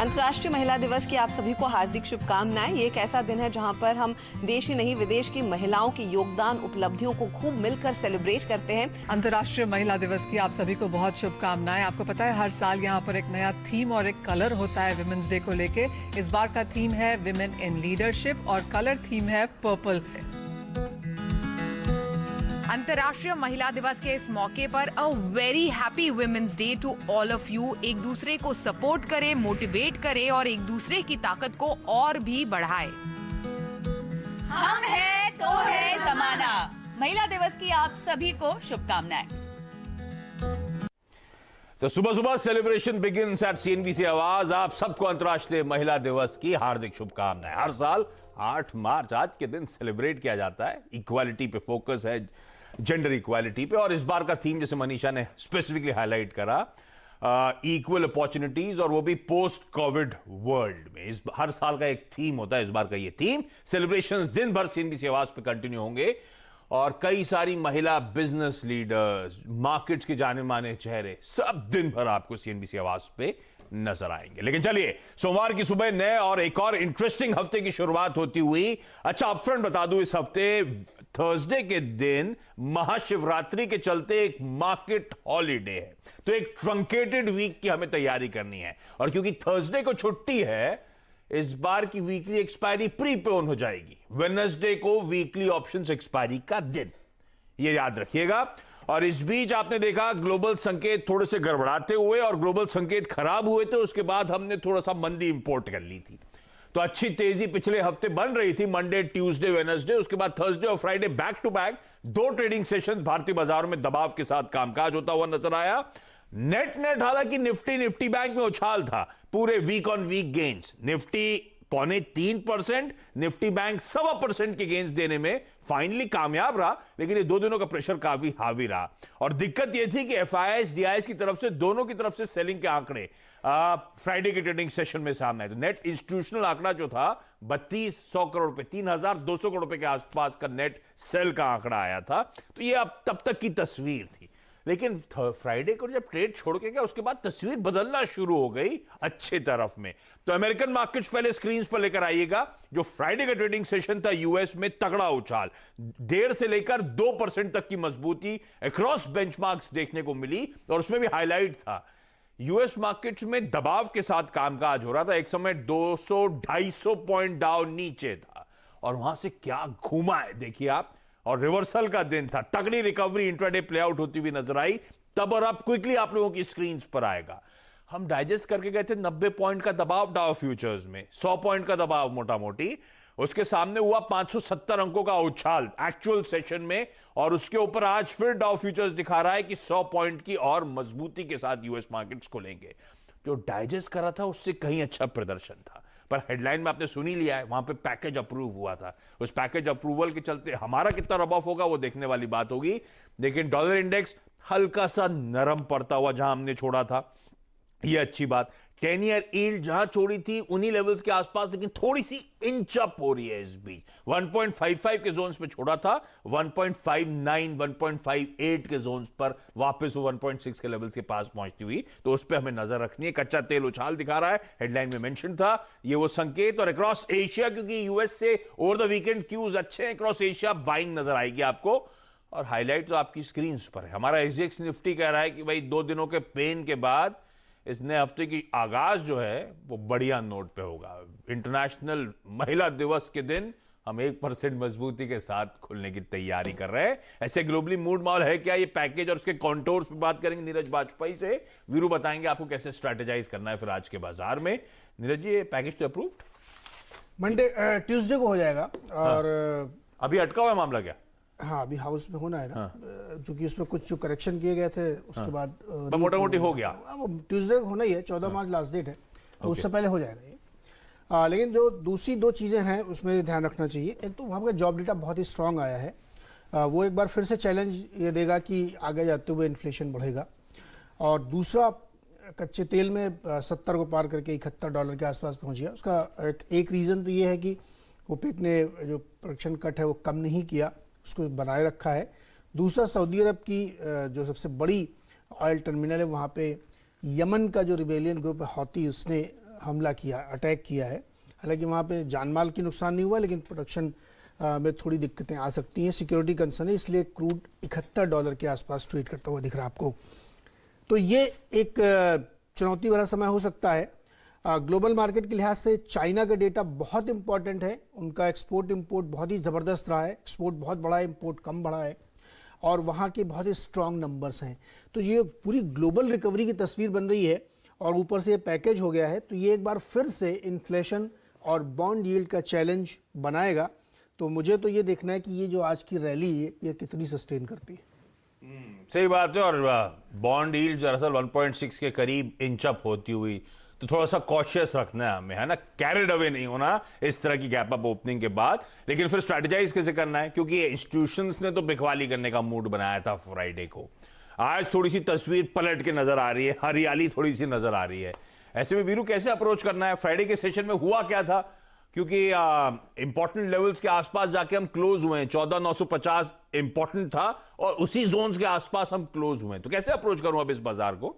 अंतर्राष्ट्रीय महिला दिवस की आप सभी को हार्दिक शुभकामनाएं। ये एक ऐसा दिन है जहां पर हम देश ही नहीं विदेश की महिलाओं की योगदान उपलब्धियों को खूब मिलकर सेलिब्रेट करते हैं। अंतर्राष्ट्रीय महिला दिवस की आप सभी को बहुत शुभकामनाएं। आपको पता है हर साल यहाँ पर एक नया थीम और एक कलर होता है विमेंस डे को लेके। इस बार का थीम है विमेन इन लीडरशिप और कलर थीम है पर्पल। अंतर्राष्ट्रीय महिला दिवस के इस मौके पर a very happy women's day to all of you. एक दूसरे को सपोर्ट करें, मोटिवेट करें और एक दूसरे की ताकत को और भी बढ़ाए। हम हैं तो है जमाना। महिला दिवस की आप सभी को शुभकामनाएं। तो सुबह सुबह सेलिब्रेशन बिगिंस एट सीएनबीसी आवाज। आप सबको अंतर्राष्ट्रीय महिला दिवस की हार्दिक शुभकामनाएं। हर साल 8 मार्च आज के दिन सेलिब्रेट किया जाता है। इक्वालिटी पे फोकस है, जेंडर इक्वालिटी पे। और इस बार का थीम जैसे मनीषा ने स्पेसिफिकली हाईलाइट करा, इक्वल अपॉर्चुनिटीज, और वो भी पोस्ट कोविड वर्ल्ड में। इस हर साल का एक थीम होता है, इस बार का ये थीम। सेलिब्रेशंस दिन भर सीएनबीसी आवाज पे कंटिन्यू होंगे और कई सारी महिला बिजनेस लीडर्स, मार्केट्स के जाने माने चेहरे सब दिन भर आपको सीएनबीसी आवाज पे नजर आएंगे। लेकिन चलिए, सोमवार की सुबह नए और एक और इंटरेस्टिंग हफ्ते की शुरुआत होती हुई। अच्छा, अपफ्रंट बता दूं, इस हफ्ते थर्सडे के दिन महाशिवरात्रि के चलते एक मार्केट हॉलीडे है, तो एक ट्रंकेटेड वीक की हमें तैयारी करनी है। और क्योंकि थर्सडे को छुट्टी है, इस बार की वीकली एक्सपायरी प्रीपोन हो जाएगी। वेडनेसडे को वीकली ऑप्शंस एक्सपायरी का दिन, ये याद रखिएगा। और इस बीच आपने देखा ग्लोबल संकेत थोड़े से गड़बड़ाते हुए, और ग्लोबल संकेत खराब हुए थे, उसके बाद हमने थोड़ा सा मंदी इंपोर्ट कर ली थी। तो अच्छी तेजी पिछले हफ्ते बन रही थी, मंडे, ट्यूसडे, वेडनेसडे। उसके बाद थर्सडे और Friday back to back 2 trading session भारतीय बाजारों में दबाव के साथ कामकाज होता हुआ नजर आया। नेट हालांकि निफ्टी बैंक में उछाल था। पूरे week on week gains, Nifty 0.3%, Nifty bank 1.25% के गेंस देने में फाइनली कामयाब रहा। लेकिन ये 2 दिनों का प्रेशर काफी हावी रहा। और दिक्कत यह थी कि एफआईआईज, डीआईएस की तरफ से, दोनों की तरफ से सेलिंग के आंकड़े फ्राइडे के ट्रेडिंग सेशन में सामने आए। तो नेट इंस्टीट्यूशनल आंकड़ा जो था 3200 करोड़ रुपए, 3200 करोड़ रुपए के आसपास का नेट सेल का आंकड़ा आया था। तो ये अब तब तक की तस्वीर थी। लेकिन फ्राइडे को जब ट्रेड छोड़ के गया, उसके बाद तस्वीर बदलना शुरू हो गई अच्छे तरफ में। तो अमेरिकन मार्केट्स पहले स्क्रीन पर लेकर आइएगा। जो फ्राइडे का ट्रेडिंग सेशन था, यूएस में तगड़ा उछाल, 1.5 से लेकर 2% तक की मजबूती अक्रॉस बेंचमार्क्स देखने को मिली। और उसमें भी हाईलाइट था, यूएस मार्केट्स में दबाव के साथ कामकाज हो रहा था। एक समय 200-250 पॉइंट डाउन नीचे था, और वहां से क्या घूमा है देखिए आप। और रिवर्सल का दिन था, तगड़ी रिकवरी इंट्राडे प्ले आउट होती हुई नजर आई। तब और अब क्विकली आप लोगों की स्क्रीन पर आएगा। हम डाइजेस्ट करके गए थे 90 पॉइंट का दबाव डाउ फ्यूचर्स में, 100 पॉइंट का दबाव मोटा मोटी। उसके सामने हुआ 570 अंकों का उछाल एक्चुअल सेशन में। और उसके ऊपर आज फिर डाउ फ्यूचर्स दिखा रहा है कि 100 पॉइंट की और मजबूती के साथ यूएस मार्केट्स खोलेंगे। जो डाइजेस्ट कर रहा था उससे कहीं अच्छा प्रदर्शन था। पर हेडलाइन में आपने सुन ही लिया है, वहां पे पैकेज अप्रूव हुआ था। उस पैकेज अप्रूवल के चलते हमारा कितना रब ऑफ होगा वो देखने वाली बात होगी। लेकिन डॉलर इंडेक्स हल्का सा नरम पड़ता हुआ जहां हमने छोड़ा था, ये अच्छी बात। 10 ईयर यील्ड जहां छोड़ी थी उन्हीं लेवल्स के आसपास, लेकिन थोड़ी सी इंच अप हो रही है इस बीच। 1.55 के जोन्स पे छोड़ा था, 1.59, 1.58 के जोन्स पर वापस वो 1.6 के लेवल्स के पास पहुंचती हुई। तो उस पे हमें नजर रखनी है। कच्चा तेल उछाल दिखा रहा है, हेडलाइन में मेंशन था, ये वो संकेत। और अक्रॉस एशिया, क्योंकि यूएस से ओवर द वीकेंड क्यूज अच्छे हैं, अक्रॉस एशिया बाइंग नजर आएगी आपको। और हाईलाइट तो आपकी स्क्रीन पर है। हमारा एसजीएक्स निफ्टी कह रहा है कि भाई 2 दिनों के पेन के बाद इस नए हफ्ते की आगाज जो है वो बढ़िया नोट पे होगा। इंटरनेशनल महिला दिवस के दिन हम 1% मजबूती के साथ खुलने की तैयारी कर रहे हैं। ऐसे ग्लोबली मूड माहौल है क्या, ये पैकेज और उसके कॉन्टोर्स पे बात करेंगे नीरज बाजपेयी से। वीरू बताएंगे आपको कैसे स्ट्रेटेजाइज करना है फिर आज के बाजार में। नीरज जी, ये पैकेज तो अप्रूव्ड मंडे ट्यूसडे को हो जाएगा। और अभी अटका हुआ मामला क्या? हाँ, अभी हाउस में होना है ना, चूंकि उसमें कुछ जो करेक्शन किए गए थे उसके बाद मोटा मोटी हो गया। ट्यूसडे को होना ही है, 14 मार्च लास्ट डेट है, तो उससे पहले हो जाएगा ये। लेकिन जो दूसरी 2 चीज़ें हैं उसमें ध्यान रखना चाहिए। एक तो वहाँ का जॉब डेटा बहुत ही स्ट्रांग आया है, वो एक बार फिर से चैलेंज ये देगा कि आगे जाते हुए इन्फ्लेशन बढ़ेगा। और दूसरा, कच्चे तेल में 70 को पार करके $71 के आसपास पहुँच गया। उसका एक रीज़न तो ये है कि ओपेक ने जो प्रोडक्शन कट है वो कम नहीं किया, उसको बनाए रखा है। दूसरा, सऊदी अरब की जो सबसे बड़ी ऑयल टर्मिनल है, वहाँ पे यमन का जो रिबेलियन ग्रुप है हौती, उसने हमला किया, अटैक किया है। हालांकि वहाँ पे जानमाल की नुकसान नहीं हुआ, लेकिन प्रोडक्शन में थोड़ी दिक्कतें आ सकती हैं। सिक्योरिटी कंसर्न है, इसलिए क्रूड $71 के आसपास ट्रेड करता हुआ दिख रहा है आपको। तो ये एक चुनौती भरा समय हो सकता है। ग्लोबल मार्केट के लिहाज से चाइना का डेटा बहुत इंपॉर्टेंट है। उनका एक्सपोर्ट इंपोर्ट बहुत ही ज़बरदस्त रहा है। एक्सपोर्ट बहुत बड़ा है, इंपोर्ट कम बढ़ा है, और वहाँ के बहुत ही स्ट्रॉन्ग नंबर्स हैं। तो ये पूरी ग्लोबल रिकवरी की तस्वीर बन रही है, और ऊपर से ये पैकेज हो गया है। तो ये एक बार फिर से इन्फ्लेशन और बॉन्ड यील्ड का चैलेंज बनाएगा। तो मुझे तो ये देखना है कि ये जो आज की रैली है ये कितनी सस्टेन करती है। सही बात है। और बॉन्ड यील्ड दरअसल 1.6 के करीब इंच अप होती हुई, तो थोड़ा सा कॉशियस रखना है हमें, है ना, कैरिड अवे नहीं होना इस तरह की गैप अप ओपनिंग के बाद। लेकिन फिर स्ट्रेटेजाइज कैसे करना है, क्योंकि इंस्टीट्यूशंस ने तो बिकवाली करने का मूड बनाया था फ्राइडे को। आज थोड़ी सी तस्वीर पलट के नजर आ रही है, हरियाली थोड़ी सी नजर आ रही है। ऐसे में वीरू कैसे अप्रोच करना है? फ्राइडे के सेशन में हुआ क्या था, क्योंकि इंपॉर्टेंट लेवल्स के आसपास जाके हम क्लोज हुए हैं। 14,950 इंपॉर्टेंट था, और उसी जोन्स के आसपास हम क्लोज हुए हैं। तो कैसे अप्रोच करूं अब इस बाजार को?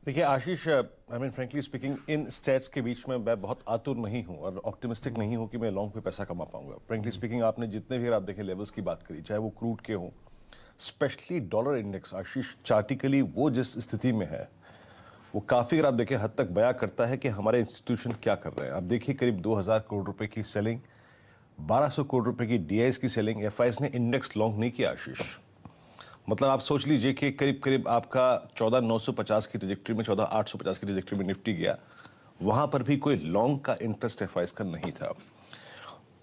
देखिए Ashish, I mean frankly speaking, इन स्टेट्स के बीच में मैं बहुत आतुर नहीं हूं और ऑप्टिमिस्टिक नहीं हूं कि मैं लॉन्ग पे पैसा कमा पाऊंगा। फ्रेंकली स्पीकिंग, आपने जितने भी आप देखें लेवल्स की बात करी, चाहे वो क्रूड के हों, स्पेशली डॉलर इंडेक्स आशीष चार्टिकली वो जिस स्थिति में है वो काफ़ी, अगर आप देखें, हद तक बयां करता है कि हमारे इंस्टीट्यूशन क्या कर रहे हैं। आप देखिए करीब 2,000 करोड़ रुपए की सेलिंग, 1,200 करोड़ रुपए की डीआईएस की सेलिंग। एफआईएस ने इंडेक्स लॉन्ग नहीं किया आशीष। मतलब आप सोच लीजिए कि करीब करीब आपका 14,950 की ट्रेजेक्टरी में 14,850 की ट्रेजेक्टरी में निफ्टी गया, वहां पर भी कोई लॉन्ग का इंटरेस्ट एफआईएस का नहीं था।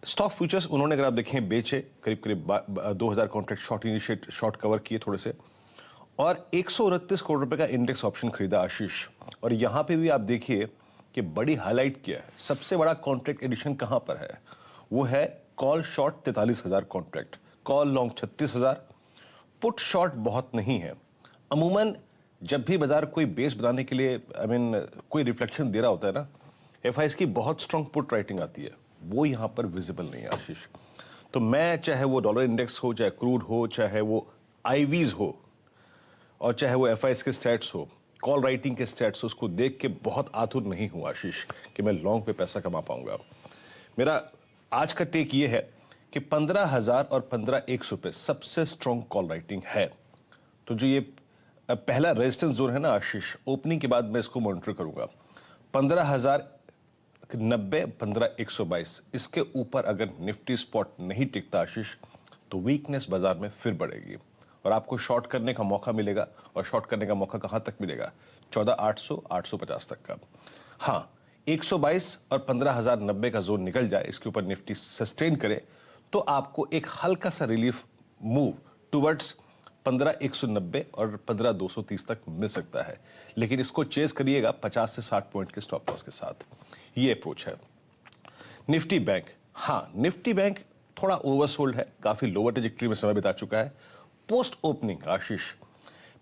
स्टॉक फ्यूचर्स उन्होंने, अगर आप देखें, बेचे करीब करीब 2,000 कॉन्ट्रैक्ट शॉर्ट कवर किए थोड़े से, और 129 करोड़ रुपए का इंडेक्स ऑप्शन खरीदा आशीष। और यहां पे भी आप देखिए कि बड़ी हाईलाइट किया है, सबसे बड़ा कॉन्ट्रैक्ट एडिशन कहां पर है, वो है call short 43,000 contract, call long 36,000, put short बहुत नहीं है। अमूमन जब भी बाजार कोई बेस बनाने के लिए कोई रिफ्लेक्शन दे रहा होता है ना, एफआईएस की बहुत स्ट्रांग पुट राइटिंग आती है, वो यहां पर विजिबल नहीं है आशीष। तो मैं, चाहे वो डॉलर इंडेक्स हो, चाहे क्रूड हो, चाहे वो आईवीज हो, और चाहे वो एफआईएस के स्टैट्स हो, कॉल राइटिंग के स्टैट्स हो, उसको देख के बहुत आतुर नहीं हूं आशीष कि मैं लॉन्ग पे पैसा कमा पाऊंगा। मेरा आज का टेक ये है कि 15,000 और 15,100 पे सबसे स्ट्रॉन्ग कॉल राइटिंग है। तो जो ये पहला रेजिस्टेंस जोन है ना आशीष, ओपनिंग के बाद मैं इसको मॉनिटर करूंगा। 15,090, 15,122, इसके ऊपर अगर निफ्टी स्पॉट नहीं टिकता आशीष, तो वीकनेस बाजार में फिर बढ़ेगी और आपको शॉर्ट करने का मौका मिलेगा। और शॉर्ट करने का मौका कहां तक मिलेगा? 14,800, 850 तक का। हाँ, 122 और 15,090 का जोन निकल जाए, इसके ऊपर निफ्टी सस्टेन करे, तो आपको एक हल्का सा रिलीफ मूव टुवर्ड्स 15,190 और 15,230 तक मिल सकता है। लेकिन इसको चेस करिएगा 50 से 60 पॉइंट के स्टॉप लॉस के साथ। ये अप्रोच है। निफ्टी बैंक, हाँ, निफ्टी बैंक थोड़ा ओवरसोल्ड है, काफी लोअर ट्रेजेक्टरी में समय बिता चुका है। पोस्ट ओपनिंग आशीष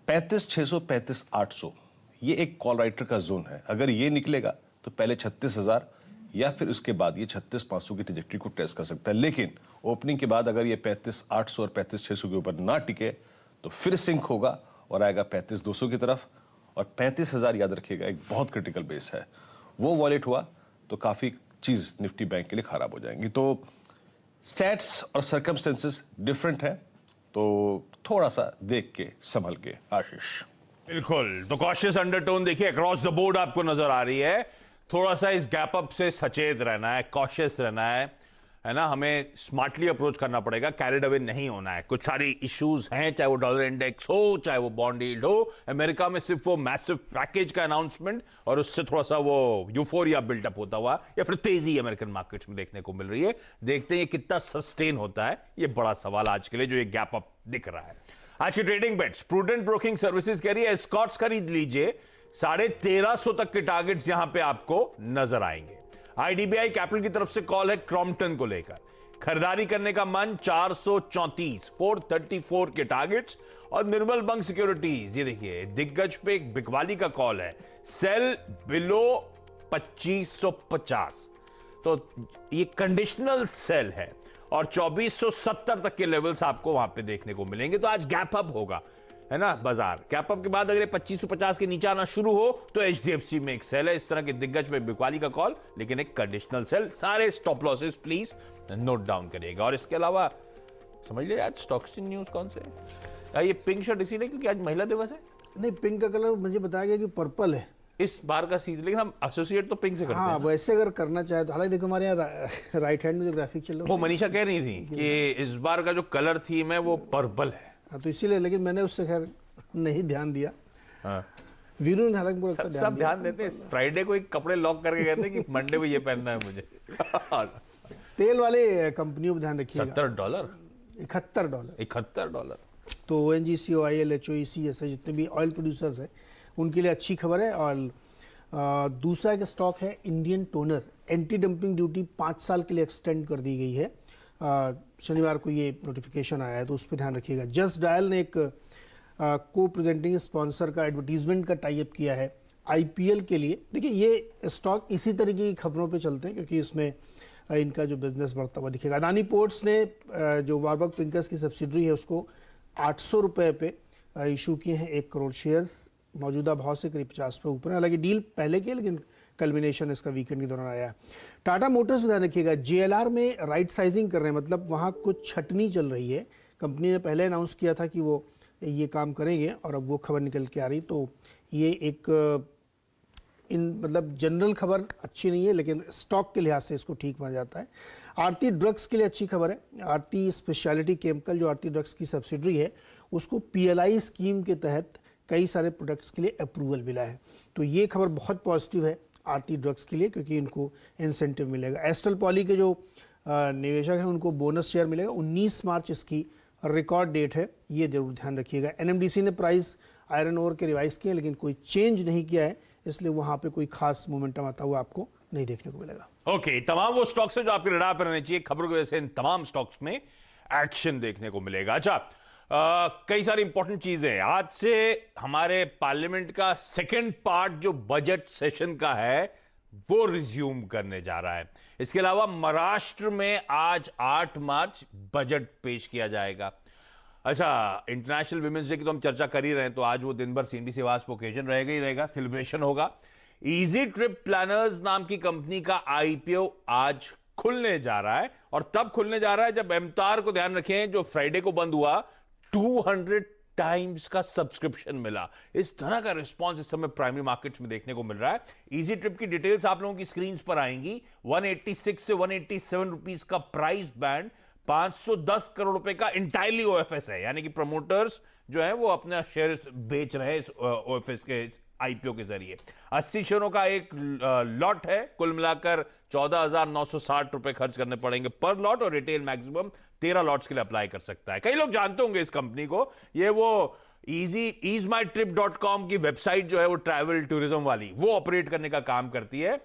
35,600, 35,800, ये एक कॉल राइटर का जोन है। अगर ये निकलेगा तो पहले 36,000 या फिर उसके बाद ये 36,500 की ट्रेजेक्टरी को टेस्ट कर सकता है। लेकिन ओपनिंग के बाद अगर ये 35,800 और 35,600 के ऊपर ना टिके तो फिर सिंक होगा और आएगा 35,200 की तरफ। और 35,000 याद रखिएगा एक बहुत क्रिटिकल बेस है, वो वॉलेट हुआ तो काफी चीज निफ्टी बैंक के लिए खराब हो जाएंगी। तो स्टैट्स और सर्कमस्टेंसेस डिफरेंट है, तो थोड़ा सा देख के संभल के आशीष। बिल्कुल, तो कॉशियस अंडरटोन देखिए अक्रॉस द बोर्ड आपको नजर आ रही है। थोड़ा सा इस गैप अप से सचेत रहना है, कॉशियस रहना है ना, हमें स्मार्टली अप्रोच करना पड़ेगा, कैरिड अवे नहीं होना है। कुछ सारी इश्यूज हैं, चाहे वो डॉलर इंडेक्स हो, चाहे वो बॉन्ड यील्ड हो। अमेरिका में सिर्फ वो मैसिव पैकेज का अनाउंसमेंट और उससे थोड़ा सा वो यूफोरिया बिल्टअप होता हुआ या फिर तेजी अमेरिकन मार्केट्स में देखने को मिल रही है। देखते हैं ये कितना सस्टेन होता है, ये बड़ा सवाल आज के लिए जो ये गैप अप दिख रहा है। आज की trading bets, Prudent Broking Services कह रही है एस्कॉर्ट्स खरीद लीजिए, 1350 तक के टारगेट्स यहां पे आपको नजर आएंगे। आईडीबीआई कैपिटल की तरफ से कॉल है क्रॉम्पटन को लेकर, खरीदारी करने का मन 434, 434 के टारगेट्स। और निर्मल बंग सिक्योरिटीज, ये देखिए दिग्गज पे एक बिकवाली का कॉल है, सेल बिलो 2550, तो ये कंडीशनल सेल है और 2470 तक के लेवल्स आपको वहां पे देखने को मिलेंगे। तो आज गैप अप होगा, है ना बाजार। कैप अप के बाद अगर 2550 के नीचे आना शुरू हो तो HDFC में एक सेल है। इस तरह के दिग्गज में बिकवाली का कॉल, लेकिन एक कंडीशनल सेल। सारे stop losses please note down करिएगा। और इसके अलावा समझ लीजिए आज स्टॉक्स न्यूज कौन से है? ये पिंक शर्ट इसीलिए क्योंकि आज महिला दिवस है। नहीं, पिंक का कलर मुझे बताया गया कि पर्पल है इस बार का सीजन, लेकिन हम एसोसिएट तो पिंक से करते हाँ हैं। वैसे अगर करना चाहे तो, हालांकि देखो हमारे यहाँ राइट हैंड में जो ग्राफिक चल रहा वो मनीषा कह रही थी कि इस बार का जो कलर थीम है वो पर्पल है। है तो इसीलिए, लेकिन मैंने उससे खैर नहीं ध्यान दिया। हाँ। वीरू ने हालांकि पूरा सब ध्यान दिया। ध्यान देते हैं। फ्राइडे को एक कपड़े लॉक करके कहते हैं कि मंडे को ये पहनना है मुझे। तेल वाले कंपनियों पर ध्यान रखिएगा। $70 $71 $71। तो ONGC, OIL, HOEC जैसे जितने भी ऑयल प्रोड्यूसर्स हैं उनके लिए अच्छी खबर है। और दूसरा एक स्टॉक है Indian toner. Anti dumping duty 5 साल के लिए एक्सटेंड कर दी गई है। शनिवार को ये नोटिफिकेशन आया है तो उस पर ध्यान रखिएगा। जस्ट डायल ने एक को प्रेजेंटिंग स्पॉन्सर का एडवर्टीजमेंट का टाई अप किया है IPL के लिए। देखिए ये स्टॉक इसी तरीके की खबरों पे चलते हैं क्योंकि इसमें इनका जो बिजनेस बढ़ता हुआ दिखेगा। अदानी पोर्ट्स ने जो वार्बर्ग पिंकर्स की सब्सिडरी है उसको 800 रुपये पे इशू किए हैं 1 करोड़ शेयर्स। मौजूदा भाव से करीब 50 रुपये ऊपर है। हालांकि डील पहले की है लेकिन कल्मिनेशन इसका वीकेंड के दौरान आया है। टाटा मोटर्स में ध्यान रखिएगा, JLR में राइट साइजिंग कर रहे हैं, मतलब वहाँ कुछ छटनी चल रही है। कंपनी ने पहले अनाउंस किया था कि वो ये काम करेंगे और अब वो खबर निकल के आ रही। तो ये एक मतलब जनरल खबर अच्छी नहीं है लेकिन स्टॉक के लिहाज से इसको ठीक माना जाता है। आरती ड्रग्स के लिए अच्छी खबर है। आरती स्पेशलिटी केमिकल जो आरती ड्रग्स की सब्सिडरी है उसको PLI स्कीम के तहत कई सारे प्रोडक्ट्स के लिए अप्रूवल मिला है। तो ये खबर बहुत पॉजिटिव है आरती ड्रग्स के लिए क्योंकि इनको इंसेंटिव मिलेगा। एस्ट्रल पॉली के जो निवेशक हैं उनको बोनस शेयर मिलेगा। 19 मार्च इसकी रिकॉर्ड डेट है, ये जरूर ध्यान रखिएगा। NMDC ने प्राइस आयरन ओर के रिवाइज किया लेकिन कोई चेंज नहीं किया है, इसलिए वहां पे कोई खास मोमेंटम आता हुआ आपको नहीं देखने को मिलेगा। ओके, तमाम वो स्टॉक्स है जो आपके रडार पर रहने चाहिए। खबरों की वजह से इन तमाम स्टॉक्स में एक्शन देखने को मिलेगा। अच्छा, कई सारी इंपॉर्टेंट चीजें हैं। आज से हमारे पार्लियामेंट का सेकंड पार्ट जो बजट सेशन का है वो रिज्यूम करने जा रहा है। इसके अलावा महाराष्ट्र में आज 8 मार्च बजट पेश किया जाएगा। अच्छा, इंटरनेशनल विमेंस डे की तो हम चर्चा कर ही रहे हैं, तो आज वो दिन भर CNBC आवाज पर ओकेजन रहेगा ही रहेगा, सेलिब्रेशन होगा। इजी ट्रिप प्लानर्स नाम की कंपनी का IPO आज खुलने जा रहा है और तब खुलने जा रहा है जब एमतार को ध्यान रखें जो फ्राइडे को बंद हुआ 200 टाइम्स का सब्सक्रिप्शन मिला। इस तरह का रिस्पांस इस समय प्राइमरी मार्केट्स में देखने को मिल रहा है। इजी ट्रिप की डिटेल्स आप लोगों की स्क्रीन पर आएंगी। 186 से 187 रुपीस का प्राइस बैंड, 510 करोड़ रुपए का इंटायरली OFS है, यानी कि प्रमोटर्स जो है वो अपना शेयर बेच रहे हैं इस OFS के IPO के जरिए। 80 शेयरों का एक लॉट है। कुल मिलाकर 14,960 रुपए खर्च करने पड़ेंगे पर लॉट और रिटेल मैक्सिमम 13 लॉट्स के लिए अप्लाई कर सकता है। कई लोग जानते होंगे इस कंपनी को, ये वो easemytrip.com की वेबसाइट जो है वो ट्रैवल टूरिज्म वाली वो ऑपरेट करने का काम करती है।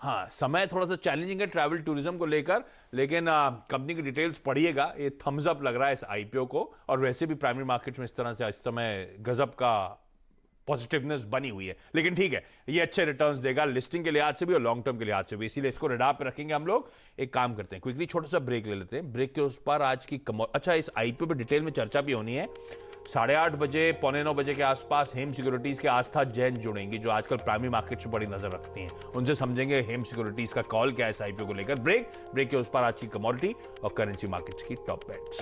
हाँ, समय थोड़ा सा चैलेंजिंग है ट्रैवल टूरिज्म को लेकर, लेकिन कंपनी की डिटेल्स पढ़िएगा। ये थम्स अप लग रहा है इस IPO को, और वैसे भी प्राइमरी मार्केट में इस तरह से इस समय गजब का पॉजिटिवनेस बनी हुई है। लेकिन ठीक है, ये अच्छे रिटर्न्स देगा लिस्टिंग के लिहाज से भी और लॉन्ग टर्म के लिहाज से भी, इसीलिए इसको रडार पे रखेंगे हम लोग। एक काम करते हैं, क्विकली छोटा सा ब्रेक ले लेते हैं। ब्रेक के उस पर आज की अच्छा, इस IPO पे डिटेल में चर्चा भी होनी है। 8:30 बजे, 8:45 बजे के आसपास हेम सिक्योरिटीज के आस्था जैन जुड़ेंगी जो आजकल प्राइमरी मार्केट से बड़ी नजर रखती हैं। उनसे समझेंगे हेम सिक्योरिटीज का कॉल क्या है इस IPO को लेकर। ब्रेक के उस पर आज की कमोडिटी और करेंसी मार्केट्स की टॉप बेट्स।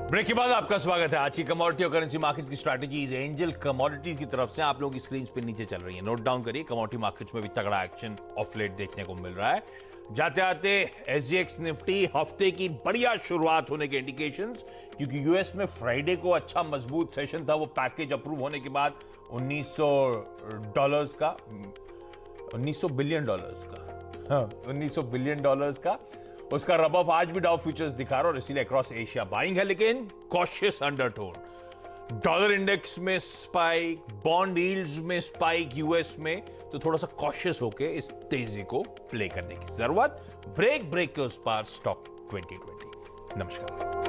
ब्रेक के बाद आपका स्वागत है। आज की कमोडिटी और करेंसी मार्केट की स्ट्रैटेजीज एंजल कमोडिटीज की तरफ से आप लोगों की स्क्रीन पे नीचे चल रही है, नोट डाउन करिए। कमोडिटी मार्केट्स में भी तगड़ा एक्शन ऑफ लेट देखने को मिल रहा है। जाते आते SGX निफ्टी हफ्ते की बढ़िया शुरुआत होने के इंडिकेशंस, क्योंकि यूएस में फ्राइडे को अच्छा मजबूत सेशन था। वो पैकेज अप्रूव होने के बाद $1900 का, $1900 बिलियन का, हाँ, $1900 बिलियन का उसका रब ऑफ आज भी डाउ फ्यूचर्स दिखा रहा है और इसीलिए अक्रॉस एशिया बाइंग है, लेकिन कॉशियस अंडरटोन। डॉलर इंडेक्स में स्पाइक, बॉन्ड यील्ड्स में स्पाइक यूएस में, तो थोड़ा सा कॉशियस होके इस तेजी को प्ले करने की जरूरत। ब्रेक के उस पार स्टॉक 2020। नमस्कार।